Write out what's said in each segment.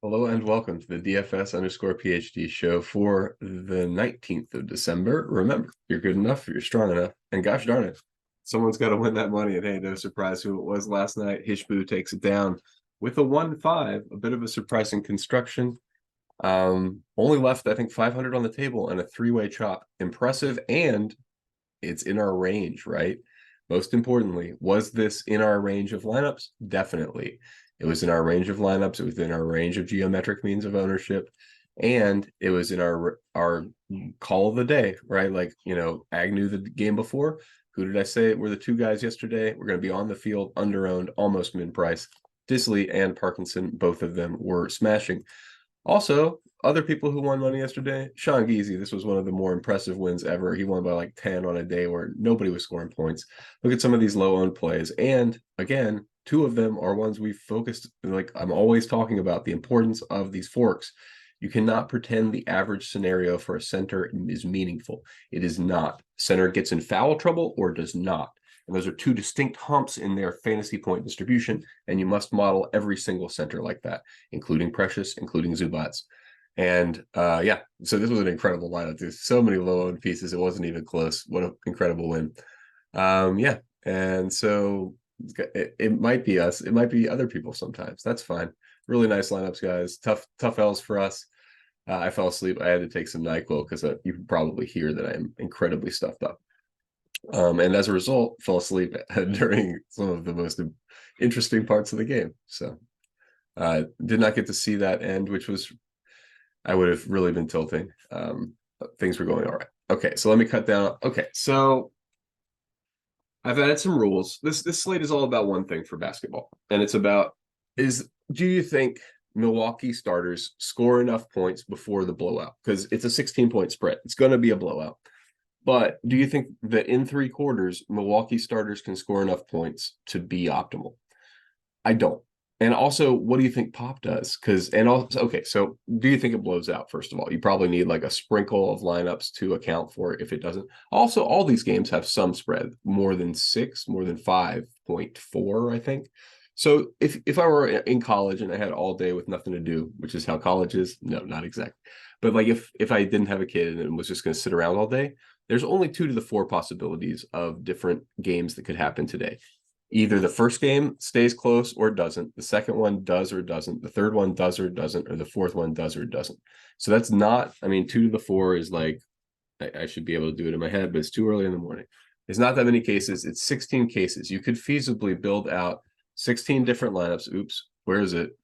Hello and welcome to the DFS_PhD show for the 19th of December. Remember, you're good enough, you're strong enough, and gosh darn it, someone's got to win that money. And hey, no surprise who it was last night. Hishbu takes it down with a 1-5, a bit of a surprising construction. Only left, I think, 500 on the table and a three-way chop. Impressive, and it's in our range, right? Most importantly, was this in our range of lineups? Definitely. It was in our range of lineups. It was in our range of geometric means of ownership. And it was in our call of the day, right? Like, Agnew the game before. Who did I say were the two guys yesterday? We're going to be on the field, under-owned, almost min-price. Disley and Parkinson, both of them were smashing. Also, other people who won money yesterday, Sean Geezy, this was one of the more impressive wins ever. He won by like 10 on a day where nobody was scoring points. Look at some of these low-owned plays. And again, two of them are ones we focused, like I'm always talking about the importance of these forks. You cannot pretend the average scenario for a center is meaningful. It is not. Center gets in foul trouble or does not. And those are two distinct humps in their fantasy point distribution, and you must model every single center like that, including Precious, including Zubats. And yeah, so this was an incredible lineup. There's so many low-owned pieces, it wasn't even close. What an incredible win. Yeah, and so it might be us, it might be other people sometimes. That's fine. Really nice lineups, guys. Tough L's for us. I fell asleep. I had to take some NyQuil because you can probably hear that I'm incredibly stuffed up. And as a result, fell asleep during some of the most interesting parts of the game. So did not get to see that end, which was, I would have really been tilting. Things were going all right. Okay, so let me cut down. Okay, so I've added some rules. This slate is all about one thing for basketball, and it's about do you think Milwaukee starters score enough points before the blowout? Because it's a 16-point spread. It's going to be a blowout. But do you think that in three quarters, Milwaukee starters can score enough points to be optimal? I don't. And also, what do you think Pop does? Okay, so do you think it blows out? First of all, you probably need like a sprinkle of lineups to account for it if it doesn't. Also, all these games have some spread, more than 6, more than 5.4, I think. So if I were in college and I had all day with nothing to do, which is how college is, no, not exactly. But like if I didn't have a kid and was just going to sit around all day, there's only 2 to the 4 possibilities of different games that could happen today. Either the first game stays close or doesn't, the second one does or doesn't, the third one does or doesn't, or the fourth one does or doesn't. So that's not, I mean, 2 to the 4 is like, I should be able to do it in my head, but it's too early in the morning. It's not that many cases. It's 16 cases. You could feasibly build out 16 different lineups. Oops, where is it?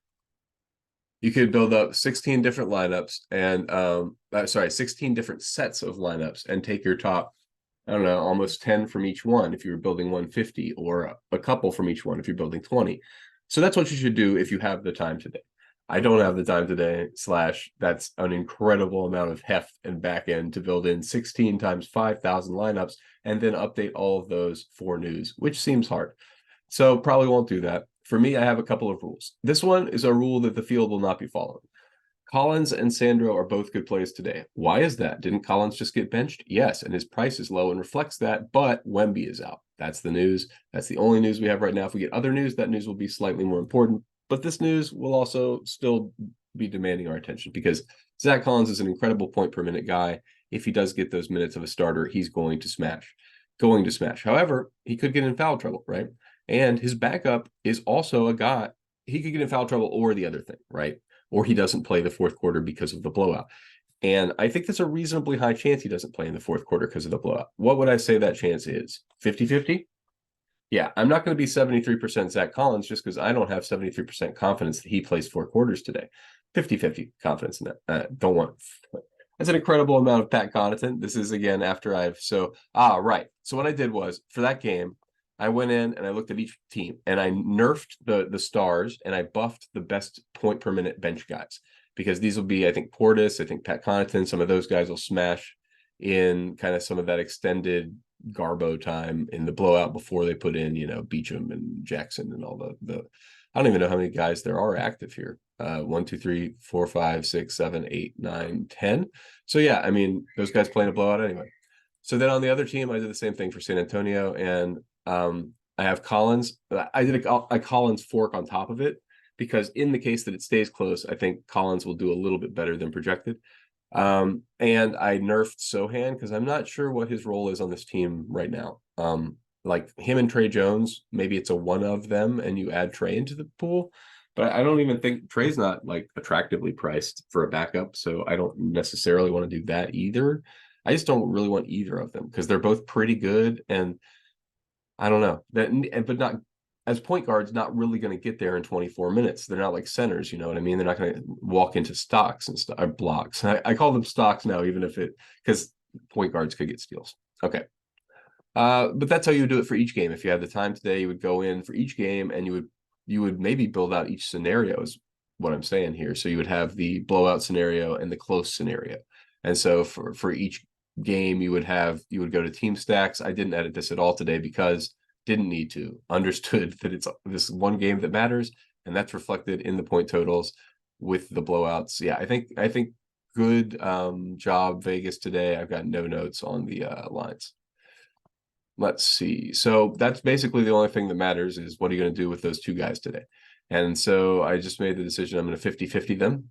You could build up 16 different lineups and 16 different sets of lineups and take your top, I don't know, almost 10 from each one if you were building 150, or a couple from each one if you're building 20. So that's what you should do if you have the time today. I don't have the time today, / that's an incredible amount of heft and back end to build in 16 times 5,000 lineups and then update all of those for news, which seems hard. So probably won't do that. For me, I have a couple of rules. This one is a rule that the field will not be following. Collins and Sandro are both good plays today. Why is that? Didn't Collins just get benched? Yes, and his price is low and reflects that, but Wemby is out. That's the news. That's the only news we have right now. If we get other news, that news will be slightly more important, but this news will also still be demanding our attention because Zach Collins is an incredible point per minute guy. If he does get those minutes of a starter, he's going to smash. However, he could get in foul trouble, right? And his backup is also a guy, he could get in foul trouble or the other thing, right? Or he doesn't play the fourth quarter because of the blowout. And I think that's a reasonably high chance he doesn't play in the fourth quarter because of the blowout. What would I say that chance is? 50-50? Yeah, I'm not going to be 73% Zach Collins just because I don't have 73% confidence that he plays 4 quarters today. 50-50 confidence in that. Don't want. That's an incredible amount of Pat Connaughton. This is, again, after right. So what I did was, for that game, I went in and I looked at each team and I nerfed the stars and I buffed the best point per minute bench guys because these will be, I think, Portis, I think Pat Connaughton, some of those guys will smash in kind of some of that extended Garbo time in the blowout before they put in, Beecham and Jackson and all the I don't even know how many guys there are active here. 1, 2, 3, 4, 5, 6, 7, 8, 9, 10. So yeah, I mean, those guys playing a blowout anyway. So then on the other team, I did the same thing for San Antonio, and I have Collins. I did a Collins fork on top of it because in the case that it stays close, I think Collins will do a little bit better than projected. And I nerfed Sohan because I'm not sure what his role is on this team right now. Like him and Trey Jones, maybe it's a one of them and you add Trey into the pool. But I don't even think Trey's not like attractively priced for a backup. So I don't necessarily want to do that either. I just don't really want either of them because they're both pretty good. And I don't know that, but not as point guards, not really going to get there in 24 minutes. They're not like centers, you know what I mean? They're not going to walk into stocks and stuff, or blocks. I call them stocks now, even if because point guards could get steals. Okay. But that's how you would do it for each game. If you had the time today, you would go in for each game and you would maybe build out each scenario is what I'm saying here. So you would have the blowout scenario and the close scenario. And so for each game, you would go to team stacks. I didn't edit this at all today because didn't need to, understood that it's this one game that matters, and that's reflected in the point totals with the blowouts. Yeah, I think good job Vegas today. I've got no notes on the lines. Let's see. So that's basically the only thing that matters is what are you going to do with those two guys today? And so I just made the decision I'm going to 50-50 them.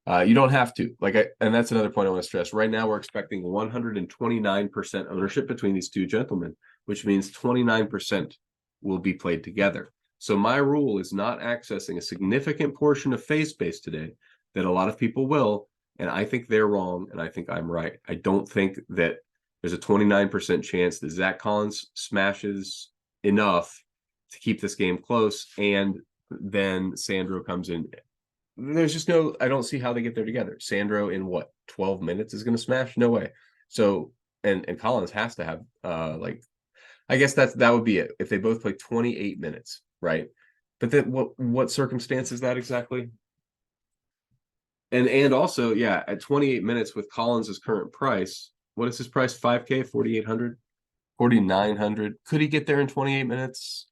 You don't have to, and that's another point I want to stress. Right now, we're expecting 129% ownership between these two gentlemen, which means 29% will be played together. So my rule is not accessing a significant portion of phase space today that a lot of people will, and I think they're wrong, and I think I'm right. I don't think that there's a 29% chance that Zach Collins smashes enough to keep this game close, and then Sandro comes in. There's just I don't see how they get there together. Sandro in 12 minutes is going to smash? No way. So, and Collins has to have, I guess that would be it. If they both play 28 minutes, right? But then what circumstance is that exactly? And also, yeah, at 28 minutes with Collins's current price, what is his price? 5K, 4,800, 4,900. Could he get there in 28 minutes?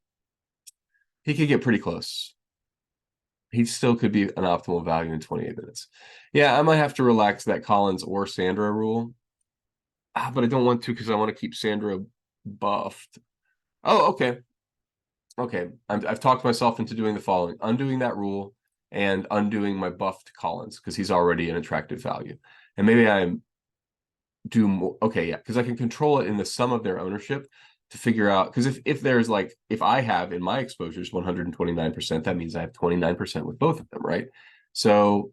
He could get pretty close. He still could be an optimal value in 28 minutes. Yeah, I might have to relax that Collins or Sandro rule. But I don't want to because I want to keep Sandro buffed. Oh, okay. Okay. I've talked myself into doing the following: undoing that rule and undoing my buffed Collins because he's already an attractive value. And maybe I do more. Okay, yeah, because I can control it in the sum of their ownership to figure out, because if there's if I have in my exposures 129%, that means I have 29% with both of them, right? So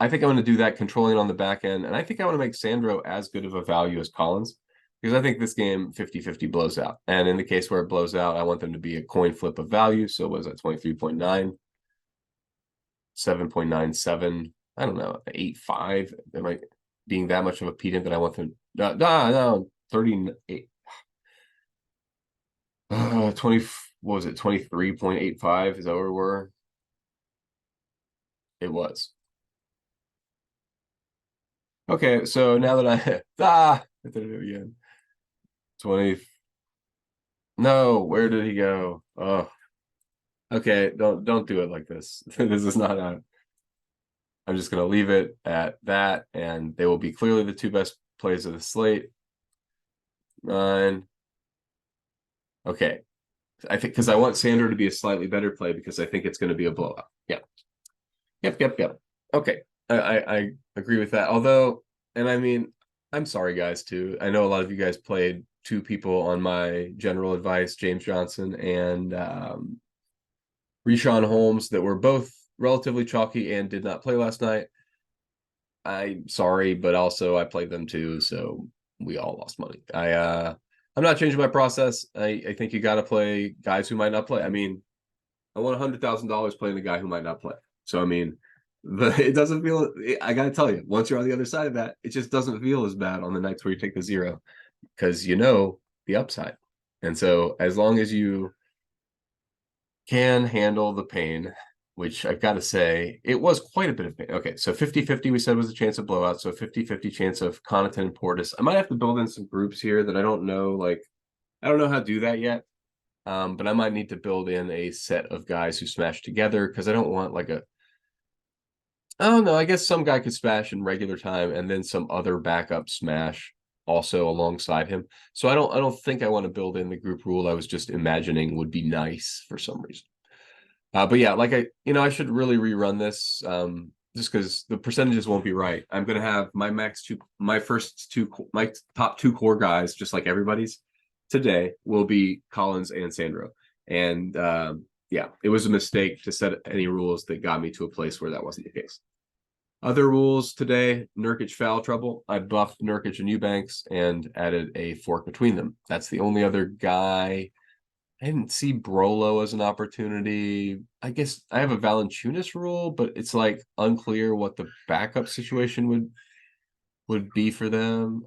I think I'm going to do that, controlling on the back end, and I think I want to make Sandro as good of a value as Collins, because I think this game 50-50 blows out. And in the case where it blows out, I want them to be a coin flip of value. So what is that, 23.9, 7.97, I don't know, 8.5? Am I being that much of a pedant that I want them? No, 38. 20, what was it, 23.85? Is that where we were? It was. Okay, so now that I did it again. 20. No, where did he go? Oh, okay, don't do it like this. This is not I'm just gonna leave it at that, and they will be clearly the two best plays of the slate. 9. Okay. I think because I want Sandro to be a slightly better play because I think it's going to be a blowout. Yeah. Yep. Okay. I agree with that. Although, and I mean, I'm sorry, guys, too. I know a lot of you guys played two people on my general advice, James Johnson and Richaun Holmes, that were both relatively chalky and did not play last night. I'm sorry, but also I played them too, so we all lost money. I'm not changing my process. I think you got to play guys who might not play. I mean, I won $100,000 playing the guy who might not play. So, I mean, it doesn't feel, I got to tell you, once you're on the other side of that, it just doesn't feel as bad on the nights where you take the 0 because you know the upside. And so as long as you can handle the pain, which I've got to say, it was quite a bit of pain. Okay, so 50-50 we said was a chance of blowout. So 50-50 chance of Connaughton and Portis. I might have to build in some groups here that I don't know. I don't know how to do that yet. But I might need to build in a set of guys who smash together because I don't want I don't know. I guess some guy could smash in regular time and then some other backup smash also alongside him. So I don't think I want to build in the group rule I was just imagining would be nice for some reason. But yeah, like I should really rerun this just because the percentages won't be right. I'm gonna have my first two, my top two core guys, just like everybody's today, will be Collins and Sandro. And yeah, it was a mistake to set any rules that got me to a place where that wasn't the case. Other rules today: Nurkic foul trouble. I buffed Nurkic and Eubanks and added a fork between them. That's the only other guy. I didn't see Brolo as an opportunity. I guess I have a Valanciunas rule, but it's like unclear what the backup situation would be for them.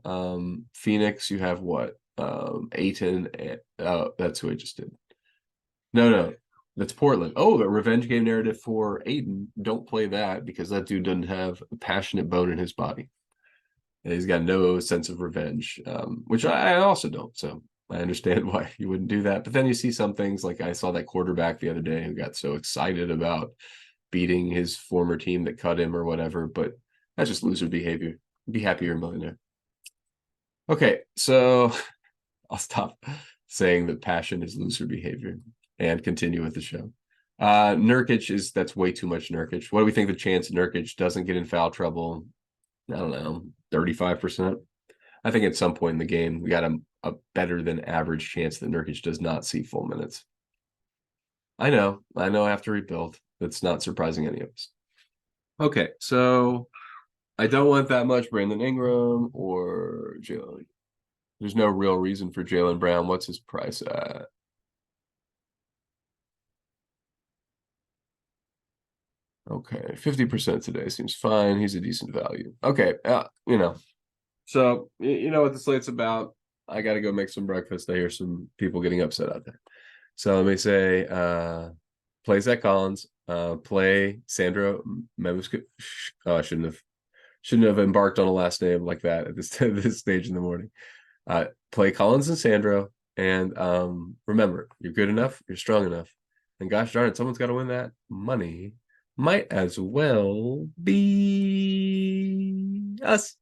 Phoenix, you have what? Aiton. And, oh, that's who I just did. No, that's Portland. Oh, a revenge game narrative for Aiden. Don't play that because that dude doesn't have a passionate bone in his body. And he's got no sense of revenge, which I also don't. So I understand why you wouldn't do that. But then you see some things like I saw that quarterback the other day who got so excited about beating his former team that cut him or whatever. But that's just loser behavior. Be happy you're a millionaire. Okay, so I'll stop saying that passion is loser behavior and continue with the show. Nurkic that's way too much Nurkic. What do we think the chance Nurkic doesn't get in foul trouble? I don't know, 35%. I think at some point in the game, we got a better than average chance that Nurkic does not see full minutes. I know I have to rebuild. That's not surprising any of us. Okay, so I don't want that much Brandon Ingram or Jalen. There's no real reason for Jalen Brown. What's his price at? Okay, 50% today seems fine. He's a decent value. Okay, so you know what the slate's about. I got to go make some breakfast. I hear some people getting upset out there. So let me say, play Zach Collins, play Sandro Memuska. Oh, I shouldn't have embarked on a last name like that at this stage in the morning. Play Collins and Sandro, and remember, you're good enough, you're strong enough, and gosh darn it, someone's got to win that money. Might as well be us.